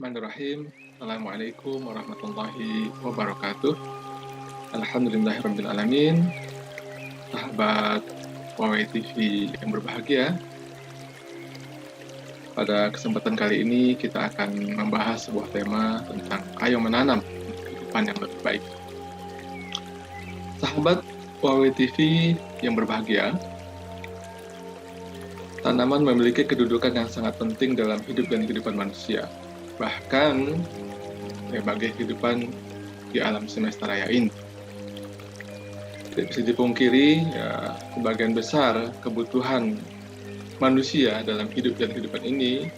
Bismillahirrahmanirrahim. Assalamualaikum warahmatullahi wabarakatuh. Alhamdulillahirrabbilalamin. Sahabat Huawei TV yang berbahagia, pada kesempatan kali ini kita akan membahas sebuah tema tentang ayo menanam kehidupan yang lebih baik. Sahabat Huawei TV yang berbahagia, tanaman memiliki kedudukan yang sangat penting dalam hidup dan kehidupan manusia. Bahkan bagi kehidupan di alam semesta raya ini. Tidak bisa dipungkiri, sebagian besar kebutuhan manusia dalam hidup dan kehidupan ini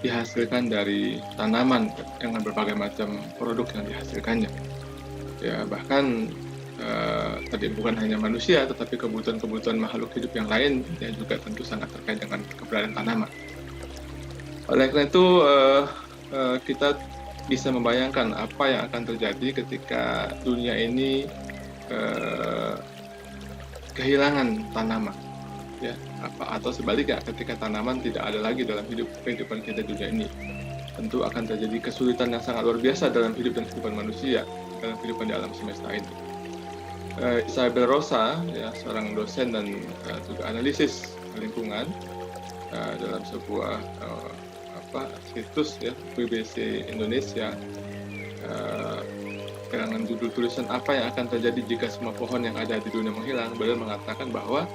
dihasilkan dari tanaman dengan berbagai macam produk yang dihasilkannya. Ya, bahkan tadi bukan hanya manusia, tetapi kebutuhan-kebutuhan makhluk hidup yang lain yang juga tentu sangat terkait dengan keberadaan tanaman. Oleh karena itu, kita bisa membayangkan apa yang akan terjadi ketika dunia ini kehilangan tanaman, ya, atau sebaliknya ketika tanaman tidak ada lagi dalam kehidupan kita di dunia ini. Tentu akan terjadi kesulitan yang sangat luar biasa dalam hidup dan kehidupan manusia, dalam kehidupan di alam semesta ini. Isabel Rosa, ya, seorang dosen dan juga analisis lingkungan, dalam sebuah situs, ya, BBC Indonesia, dengan judul tulisan apa yang akan terjadi jika semua pohon yang ada di dunia menghilang, beliau mengatakan bahwa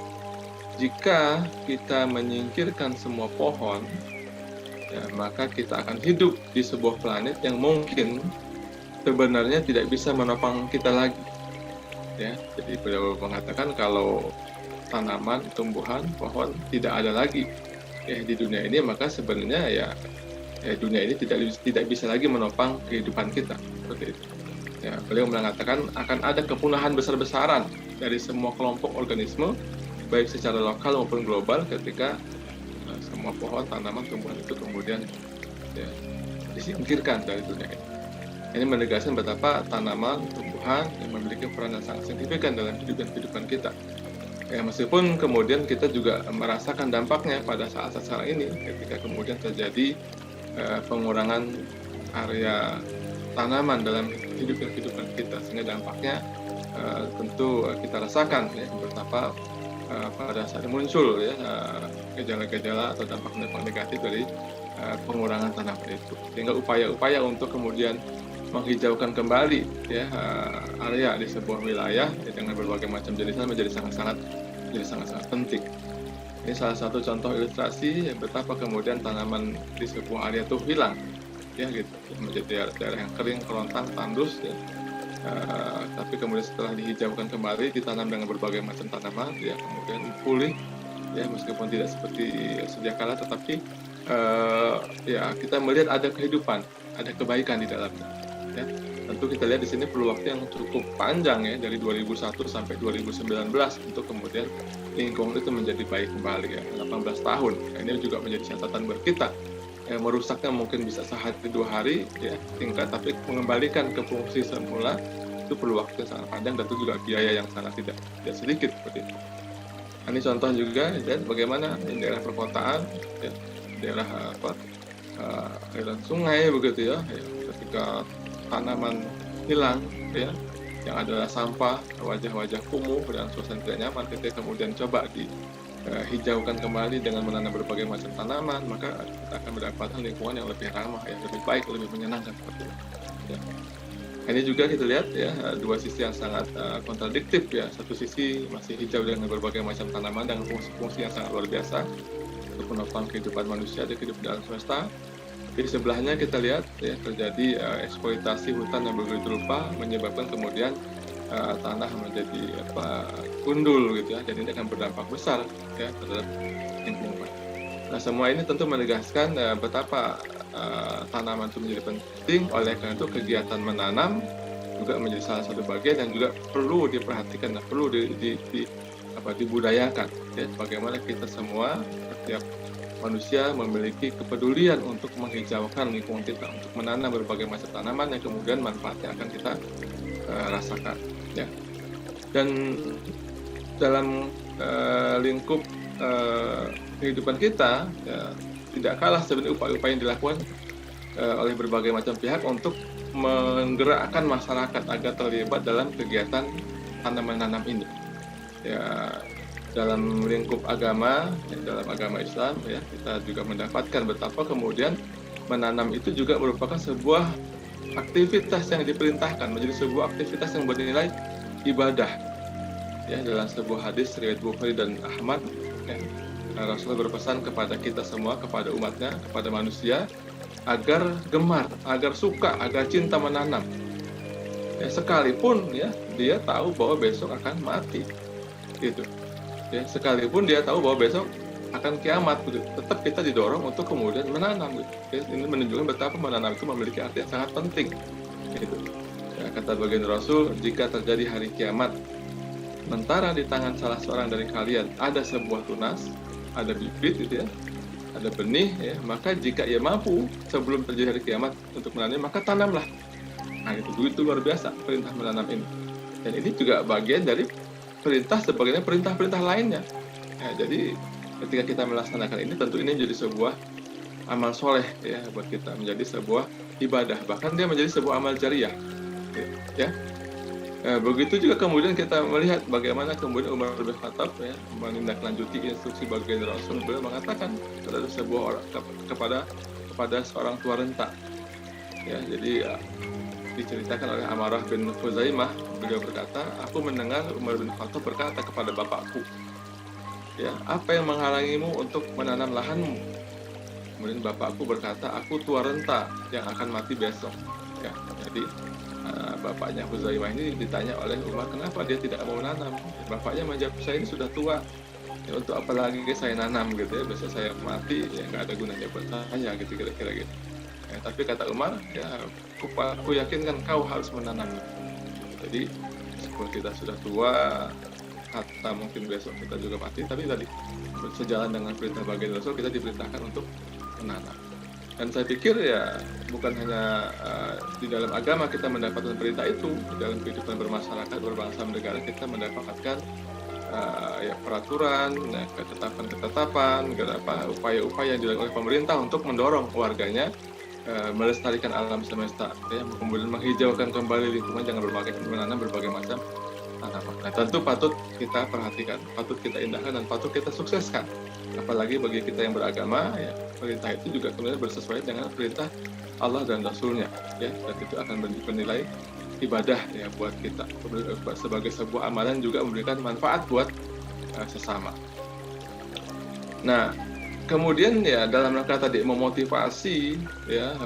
jika kita menyingkirkan semua pohon, ya, maka kita akan hidup di sebuah planet yang mungkin sebenarnya tidak bisa menopang kita lagi. Ya, jadi beliau mengatakan kalau tanaman, tumbuhan, pohon tidak ada lagi di dunia ini, maka sebenarnya ya dunia ini tidak bisa lagi menopang kehidupan kita, seperti itu. Ya, beliau mengatakan akan ada kepunahan besar-besaran dari semua kelompok organisme, baik secara lokal maupun global, ketika semua pohon, tanaman, tumbuhan itu kemudian disingkirkan dari dunia ini. Ini menegaskan betapa tanaman, tumbuhan yang memiliki peran yang sangat signifikan dalam hidup dan kehidupan kita. Ya, meskipun kemudian kita juga merasakan dampaknya pada saat-saat sekarang ini, ketika kemudian terjadi pengurangan area tanaman dalam hidup dan kehidupan kita, sehingga dampaknya tentu kita rasakan, ya, betapa pada saat muncul, ya, gejala-gejala atau dampak-dampak negatif dari pengurangan tanaman itu, sehingga upaya-upaya untuk kemudian menghijaukan kembali, ya, area di sebuah wilayah, ya, dengan berbagai macam jenisnya menjadi sangat-sangat penting. Ini salah satu contoh ilustrasi betapa kemudian tanaman di sebuah area itu hilang, ya, gitu, menjadi daerah yang kering, kerontang, tandus, ya. Tapi kemudian setelah dihijaukan kembali, ditanam dengan berbagai macam tanaman, ya, kemudian pulih, ya, meskipun tidak seperti sedia kala, tetapi ya, kita melihat ada kehidupan, ada kebaikan di dalamnya. Ya, tentu kita lihat di sini perlu waktu yang cukup panjang, ya, dari 2001 sampai 2019 untuk kemudian lingkungan itu menjadi baik kembali, ya, 18 tahun. Nah, ini juga menjadi catatan buat kita. Merusaknya mungkin bisa sehari 2 hari, ya, tapi mengembalikan ke fungsi semula itu perlu waktu yang sangat panjang dan itu juga biaya yang sangat tidak sedikit, seperti itu. Nah, ini contoh juga, ya, bagaimana di daerah perkotaan, ya, daerah aliran sungai, begitu, ya, ketika tanaman hilang, ya, yang adalah sampah, wajah-wajah kumuh dan suasana tidak nyaman, ketika kemudian coba dihijaukan kembali dengan menanam berbagai macam tanaman, maka kita akan mendapatkan lingkungan yang lebih ramah, yang lebih baik, lebih menyenangkan, seperti itu. Ya. Ini juga kita lihat, ya, dua sisi yang sangat kontradiktif, ya. Satu sisi masih hijau dengan berbagai macam tanaman dengan fungsi-fungsi yang sangat luar biasa untuk menopang kehidupan manusia di kehidupan alam semesta. Di sebelahnya kita lihat, ya, terjadi eksploitasi hutan yang begitu rupa, menyebabkan kemudian tanah menjadi gundul, gitu, ya, dan ini akan berdampak besar, ya, terhadap lingkungan. Nah, semua ini tentu menegaskan betapa tanaman itu menjadi penting. Oleh karena itu kegiatan menanam juga menjadi salah satu bagian yang juga perlu diperhatikan dan perlu dibudayakan, ya, bagaimana kita semua, setiap manusia memiliki kepedulian untuk menghijaukan lingkungan kita, untuk menanam berbagai macam tanaman yang kemudian manfaatnya akan kita rasakan, ya. Dan dalam lingkup kehidupan kita, ya, tidak kalah sebenarnya upaya-upaya yang dilakukan oleh berbagai macam pihak untuk menggerakkan masyarakat agar terlibat dalam kegiatan tanam menanam ini. Ya, dalam lingkup agama, dalam agama Islam, ya, kita juga mendapatkan betapa kemudian menanam itu juga merupakan sebuah aktivitas yang diperintahkan, menjadi sebuah aktivitas yang bernilai ibadah. Ya, dalam sebuah hadis riwayat Bukhari dan Ahmad, ya, Rasulullah berpesan kepada kita semua, kepada umatnya, kepada manusia, agar gemar, agar suka, agar cinta menanam. Ya, sekalipun ya dia tahu bahwa besok akan mati, gitu. Ya, sekalipun dia tahu bahwa besok akan kiamat, gitu. Tetap kita didorong untuk kemudian menanam. Gitu. Ya, ini menunjukkan betapa menanam itu memiliki arti yang sangat penting. Gitu. Ya, kata baginda Rasul, jika terjadi hari kiamat, sementara di tangan salah seorang dari kalian ada sebuah tunas, ada bibit, gitu ya, ada benih, ya, maka jika ia mampu sebelum terjadi hari kiamat untuk menanam, maka tanamlah. Nah, itu luar biasa perintah menanam ini. Dan ini juga bagian dari perintah sebagaimana perintah-perintah lainnya. Ya, jadi ketika kita melaksanakan ini, tentu ini menjadi sebuah amal soleh ya buat kita, menjadi sebuah ibadah, bahkan dia menjadi sebuah amal jariah. Ya. Begitu juga kemudian kita melihat bagaimana kemudian Umar bin Khattab ya menindaklanjuti instruksi baginda Rasul, beliau mengatakan kepada sebuah orang, kepada seorang tua renta. Ya, jadi diceritakan oleh Amarah bin Khuzaimah, beliau berkata, aku mendengar Umar bin Khattab berkata kepada bapakku, ya, apa yang menghalangimu untuk menanam lahanmu? Kemudian bapakku berkata, aku tua renta yang akan mati besok. Ya, jadi bapaknya Khuzaimah ini ditanya oleh Umar, kenapa dia tidak mau menanam? Bapaknya menjawab, saya ini sudah tua, ya, untuk apa lagi saya nanam gitu ya, besok saya mati, ya nggak ada gunanya buat saya gitu, kira-kira gitu. Ya, tapi kata Umar, ya aku yakin kan kau harus menanam. Jadi meskipun kita sudah tua, hatta mungkin besok kita juga mati, tapi tadi sejalan dengan perintah baginda Rasul, kita diperintahkan untuk menanam. Dan saya pikir ya bukan hanya di dalam agama kita mendapatkan perintah itu, di dalam kehidupan bermasyarakat, berbangsa bernegara kita mendapatkan ya peraturan, ya, ketetapan-ketetapan, upaya-upaya yang dilakukan oleh pemerintah untuk mendorong warganya melestarikan alam semesta, ya, kemudian menghijaukan kembali lingkungan, jangan menanam berbagai macam tanaman. Nah, tentu patut kita perhatikan, patut kita indahkan, dan patut kita sukseskan. Apalagi bagi kita yang beragama, ya, perintah itu juga kemudian bersesuaian dengan perintah Allah dan Rasulnya, ya, dan itu akan bernilai ibadah ya buat kita, sebagai sebuah amalan juga memberikan manfaat buat sesama. Nah, kemudian ya dalam rangka tadi memotivasi, ya,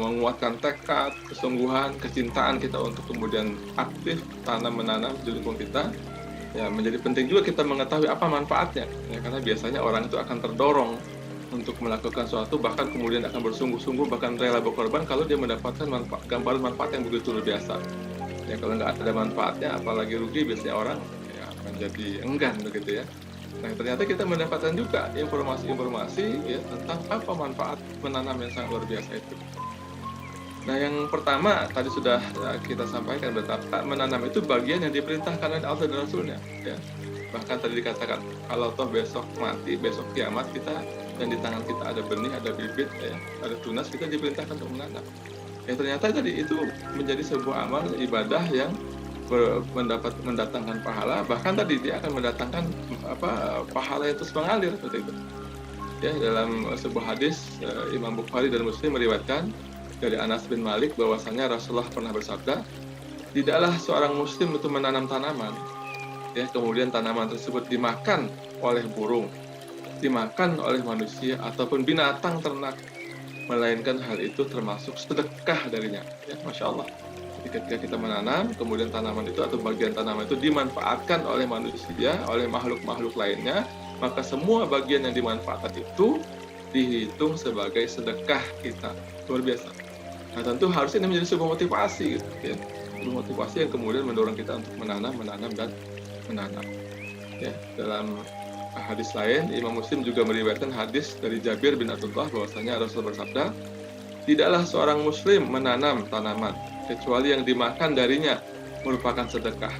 menguatkan tekad, kesungguhan, kecintaan kita untuk kemudian aktif menanam di lingkungan kita, ya menjadi penting juga kita mengetahui apa manfaatnya, ya, karena biasanya orang itu akan terdorong untuk melakukan sesuatu, bahkan kemudian akan bersungguh-sungguh, bahkan rela berkorban kalau dia mendapatkan gambaran manfaat yang begitu luar biasa. Ya, kalau nggak ada manfaatnya, apalagi rugi, biasanya orang ya menjadi enggan begitu ya. Nah, ternyata kita mendapatkan juga informasi-informasi ya tentang apa manfaat menanam yang sangat luar biasa itu. Nah, yang pertama tadi sudah kita sampaikan betapa menanam itu bagian yang diperintahkan oleh Allah dan Rasulnya. Ya. Bahkan tadi dikatakan kalau toh besok mati, besok kiamat, kita dan di tangan kita ada benih, ada bibit, ya, ada tunas, kita diperintahkan untuk menanam. Ya, ternyata tadi itu menjadi sebuah amal ibadah yang mendatangkan pahala, bahkan tadi dia akan mendatangkan pahala yang terus mengalir seperti itu. Ya, dalam sebuah hadis Imam Bukhari dan Muslim meriwayatkan dari Anas bin Malik bahwasanya Rasulullah pernah bersabda, tidaklah seorang muslim itu menanam tanaman, ya, kemudian tanaman tersebut dimakan oleh burung, dimakan oleh manusia ataupun binatang ternak, melainkan hal itu termasuk sedekah darinya. Ya, Masya Allah. Ketika kita menanam, kemudian tanaman itu atau bagian tanaman itu dimanfaatkan oleh manusia, oleh makhluk-makhluk lainnya, maka semua bagian yang dimanfaatkan itu dihitung sebagai sedekah kita. Luar biasa. Nah, tentu harusnya ini menjadi sebuah motivasi, gitu, ya. Sebuah motivasi yang kemudian mendorong kita untuk menanam dan menanam. Ya, dalam hadis lain, Imam Muslim juga meriwayatkan hadis dari Jabir bin Abdullah bahwasanya Rasul bersabda, tidaklah seorang muslim menanam tanaman kecuali yang dimakan darinya merupakan sedekah.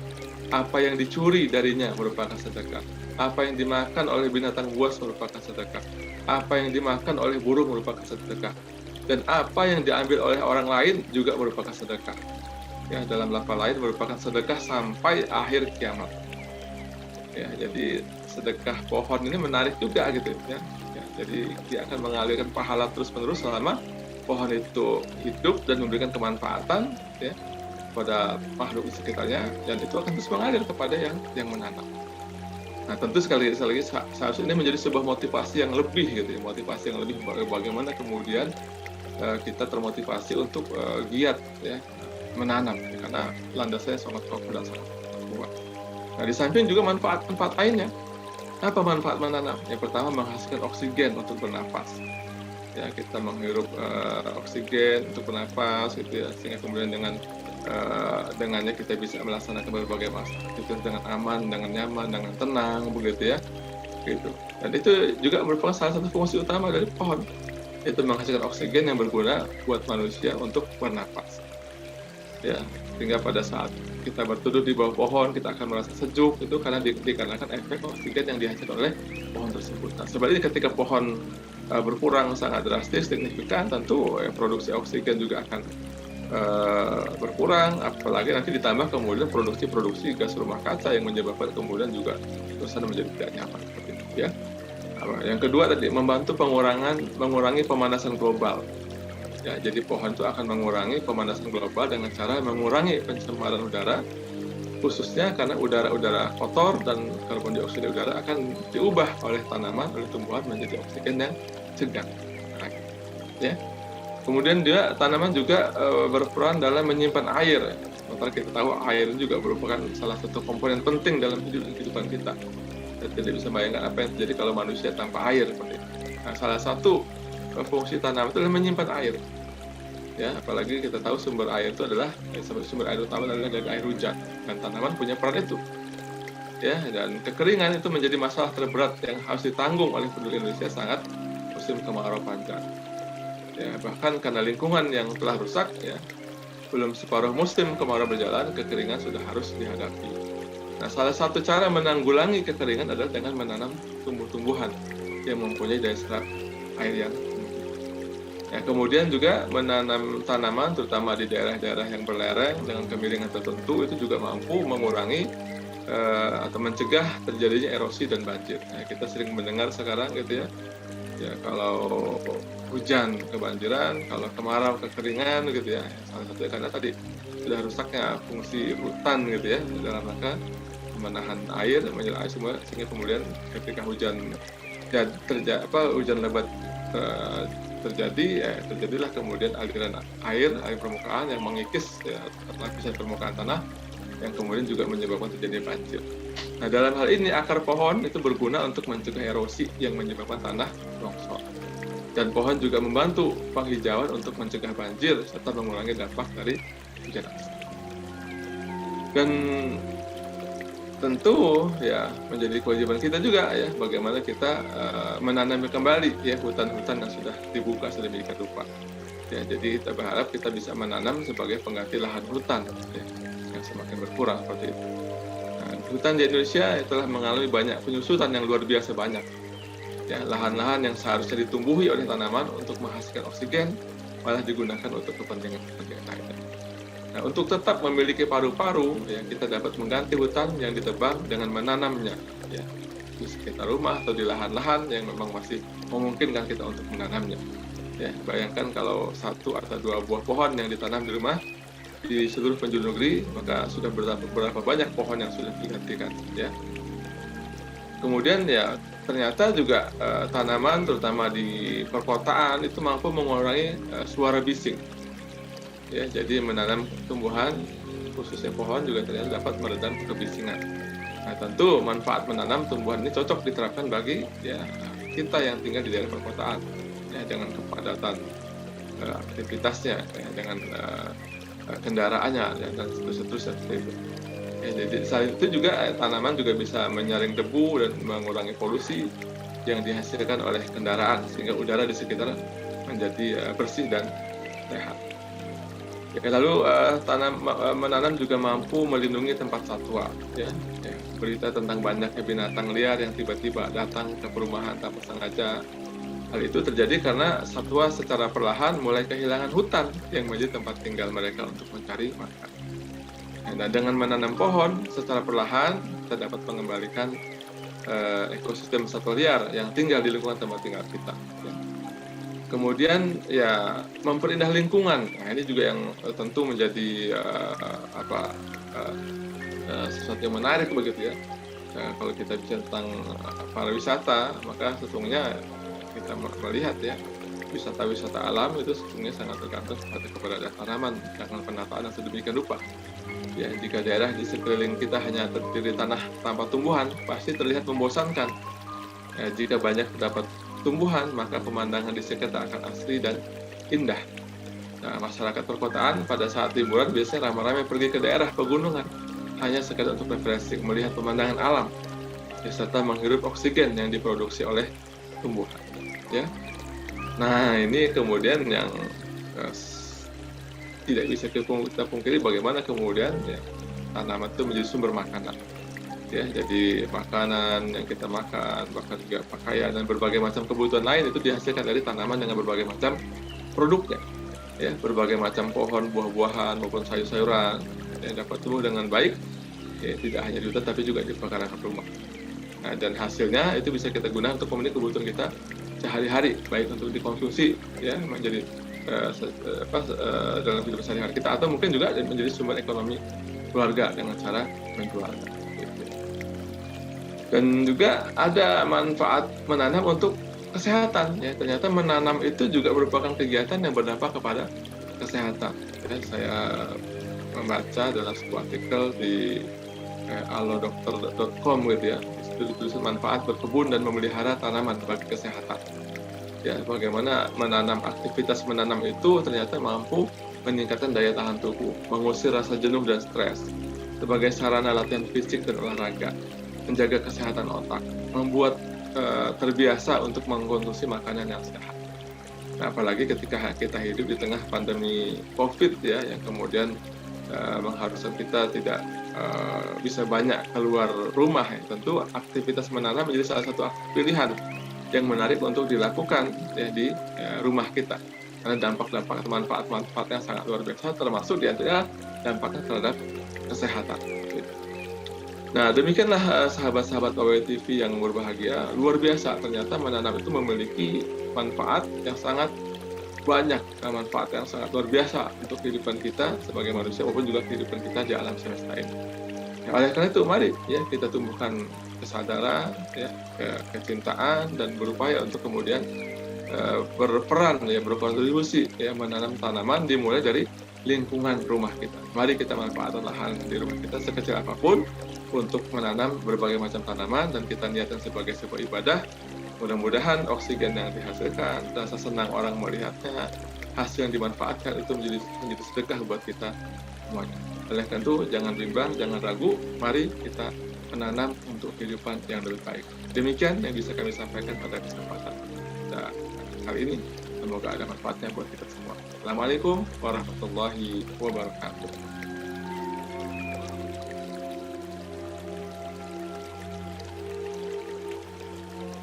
Apa yang dicuri darinya merupakan sedekah. Apa yang dimakan oleh binatang buas merupakan sedekah. Apa yang dimakan oleh burung merupakan sedekah. dan apa yang diambil oleh orang lain juga merupakan sedekah. Ya, dalam lafal lain merupakan sedekah sampai akhir kiamat. Ya, jadi sedekah pohon ini menarik juga gitu ya. Ya, jadi dia akan mengalirkan pahala terus-menerus selama pohon itu hidup dan memberikan kemanfaatan ya pada makhluk di sekitarnya, dan itu akan terus mengalir kepada yang menanam. Nah, tentu sekali lagi seharusnya ini menjadi sebuah motivasi yang lebih gitu ya, motivasi yang lebih bagaimana kemudian kita termotivasi untuk giat ya menanam, karena landasannya sangat kokoh dan sangat kuat. Nah, di samping juga manfaat-manfaat lainnya. Apa manfaat menanam? Yang pertama, menghasilkan oksigen untuk bernafas. Ya, kita menghirup oksigen untuk bernafas gitu ya, sehingga kemudian dengannya kita bisa melaksanakan berbagai aktivitas dengan aman, dengan nyaman, dengan tenang, begitu ya. Gitu. Dan itu juga merupakan salah satu fungsi utama dari pohon, yaitu menghasilkan oksigen yang berguna buat manusia untuk bernafas. Ya, sehingga pada saat kita berteduh di bawah pohon, kita akan merasa sejuk, itu karena dikarenakan efek oksigen yang dihasilkan oleh pohon tersebut. Nah, sebaliknya ketika pohon berkurang sangat drastis, signifikan, tentu produksi oksigen juga akan berkurang, apalagi nanti ditambah kemudian produksi gas rumah kaca yang menyebabkan kemudian juga suasana menjadi tidak nyaman seperti itu ya. Yang kedua tadi, membantu mengurangi pemanasan global. Ya, jadi pohon itu akan mengurangi pemanasan global dengan cara mengurangi pencemaran udara, khususnya karena udara kotor dan karbon dioksida udara akan diubah oleh tanaman, oleh tumbuhan menjadi oksigen yang segar. Nah, ya. Kemudian tanaman juga berperan dalam menyimpan air. Sementara kita tahu air juga merupakan salah satu komponen penting dalam kehidupan kita. Kita tidak bisa bayangkan apa yang terjadi kalau manusia tanpa air seperti itu. Nah, salah satu fungsi tanaman itu adalah menyimpan air. Ya, apalagi kita tahu sumber air itu adalah sumber air utama adalah dari air hujan, dan tanaman punya peran itu. Ya, dan kekeringan itu menjadi masalah terberat yang harus ditanggung oleh penduduk Indonesia saat musim kemarau panjang. Ya, bahkan karena lingkungan yang telah rusak ya, belum separuh musim kemarau berjalan, kekeringan sudah harus dihadapi. Nah, salah satu cara menanggulangi kekeringan adalah dengan menanam tumbuh-tumbuhan yang mempunyai daya serap air yang tinggi. Ya, kemudian juga menanam tanaman terutama di daerah-daerah yang berlereng dengan kemiringan tertentu itu juga mampu mengurangi atau mencegah terjadinya erosi dan banjir. Nah, kita sering mendengar sekarang gitu ya. Ya, kalau hujan kebanjiran, kalau kemarau kekeringan gitu ya. Salah satunya karena tadi sudah rusaknya fungsi hutan gitu ya dalam rangka menahan air, menyerap air semua, sehingga kemudian ketika hujan hujan lebat terjadilah kemudian aliran air permukaan yang mengikis ya, lapisan permukaan tanah yang kemudian juga menyebabkan terjadinya banjir. Nah, dalam hal ini akar pohon itu berguna untuk mencegah erosi yang menyebabkan tanah longsor. Dan pohon juga membantu penghijauan untuk mencegah banjir serta mengurangi dampak dari hujan es. Dan tentu ya menjadi kewajiban kita juga ya bagaimana kita menanami kembali ya hutan-hutan yang sudah dibuka sedemikian rupa. Ya, jadi kita berharap kita bisa menanam sebagai pengganti lahan hutan ya, yang semakin berkurang seperti itu. Hutan di Indonesia telah mengalami banyak penyusutan yang luar biasa banyak. Ya, lahan-lahan yang seharusnya ditumbuhi oleh tanaman untuk menghasilkan oksigen malah digunakan untuk kepentingan lainnya. Nah, untuk tetap memiliki paru-paru, ya, kita dapat mengganti hutan yang ditebang dengan menanamnya, ya, di sekitar rumah atau di lahan-lahan yang memang masih memungkinkan kita untuk menanamnya. Ya, bayangkan kalau 1 atau 2 buah pohon yang ditanam di rumah di seluruh penjuru negeri, maka sudah berapa banyak pohon yang sudah digantikan ya. Kemudian ya ternyata juga tanaman terutama di perkotaan itu mampu mengurangi suara bising ya, jadi menanam tumbuhan khususnya pohon juga ternyata dapat meredam kebisingan. Nah, tentu manfaat menanam tumbuhan ini cocok diterapkan bagi ya kita yang tinggal di daerah perkotaan ya, dengan kepadatan aktivitasnya ya, dengan kendaraannya ya, dan seterusnya seperti itu. Ya, jadi selain itu juga tanaman juga bisa menyaring debu dan mengurangi polusi yang dihasilkan oleh kendaraan sehingga udara di sekitar menjadi bersih dan sehat. Ya, lalu menanam juga mampu melindungi tempat satwa ya. Berita tentang banyaknya binatang liar yang tiba-tiba datang ke perumahan tanpa sengaja Hal itu terjadi karena satwa secara perlahan mulai kehilangan hutan yang menjadi tempat tinggal mereka untuk mencari makan. Nah, dengan menanam pohon secara perlahan, kita dapat mengembalikan ekosistem satwa liar yang tinggal di lingkungan tempat tinggal kita. Ya. Kemudian ya memperindah lingkungan. Nah, ini juga yang tentu menjadi sesuatu yang menarik begitu ya. Kalau kita bicara tentang pariwisata, maka sesungguhnya kita melihat ya wisata-wisata alam itu sesungguhnya sangat tergantung kepada tanaman dengan penataan yang sedemikian rupa. Ya, jika daerah di sekeliling kita hanya terdiri tanah tanpa tumbuhan, pasti terlihat membosankan. Ya, jika banyak terdapat tumbuhan, maka pemandangan di sekitar akan asri dan indah. Nah, masyarakat perkotaan pada saat liburan biasanya ramai-ramai pergi ke daerah pegunungan, hanya sekadar untuk refreshing, melihat pemandangan alam, serta menghirup oksigen yang diproduksi oleh tumbuhan. Ya, nah ini kemudian yang tidak bisa kita pungkiri bagaimana kemudian ya, tanaman itu menjadi sumber makanan. Ya, jadi makanan yang kita makan, bahkan juga pakaian dan berbagai macam kebutuhan lain itu dihasilkan dari tanaman dengan berbagai macam produknya. Ya, berbagai macam pohon, buah-buahan maupun sayur-sayuran yang dapat tumbuh dengan baik, ya, tidak hanya di hutan tapi juga di pekarangan rumah. Nah, dan hasilnya itu bisa kita gunakan untuk memenuhi kebutuhan kita sehari-hari, baik untuk dikonsumsi, ya, menjadi dalam hidup sehari-hari kita, atau mungkin juga menjadi sumber ekonomi keluarga dengan cara menjual. Gitu. Dan juga ada manfaat menanam untuk kesehatan. Ya, ternyata menanam itu juga merupakan kegiatan yang berdampak kepada kesehatan. Ya, saya membaca dalam sebuah artikel di alodokter.com gitu ya. Itu ditulis manfaat berkebun dan memelihara tanaman bagi kesehatan. Ya, bagaimana aktivitas menanam itu ternyata mampu meningkatkan daya tahan tubuh, mengusir rasa jenuh dan stres, sebagai sarana latihan fisik dan olahraga, menjaga kesehatan otak, membuat terbiasa untuk mengkonsumsi makanan yang sehat. Nah, apalagi ketika kita hidup di tengah pandemi COVID ya, yang kemudian mengharuskan kita tidak bisa banyak keluar rumah, ya. Tentu aktivitas menanam menjadi salah satu pilihan yang menarik untuk dilakukan ya, di rumah kita, karena dampak-dampak atau manfaat-manfaat yang sangat luar biasa, termasuk di antaranya dampaknya terhadap kesehatan. Nah, demikianlah sahabat-sahabat OWL TV yang berbahagia, luar biasa ternyata menanam itu memiliki manfaat yang sangat banyak, manfaat yang sangat luar biasa untuk kehidupan kita sebagai manusia maupun juga kehidupan kita di alam semesta ini. Ya, oleh karena itu mari ya kita tumbuhkan kesadaran, ya, kecintaan, dan berupaya untuk kemudian berperan ya, berkontribusi ya, menanam tanaman dimulai dari lingkungan rumah kita. Mari kita manfaatkan lahan di rumah kita sekecil apapun untuk menanam berbagai macam tanaman, dan kita niatkan sebagai sebuah ibadah. Mudah-mudahan oksigen yang dihasilkan, rasa senang orang melihatnya, hasil yang dimanfaatkan itu menjadi sedekah buat kita semuanya. Oleh karena itu jangan bimbang, jangan ragu, mari kita menanam untuk kehidupan yang lebih baik. Demikian yang bisa kami sampaikan pada kesempatan kali ini. Semoga ada manfaatnya buat kita semua. Assalamualaikum warahmatullahi wabarakatuh.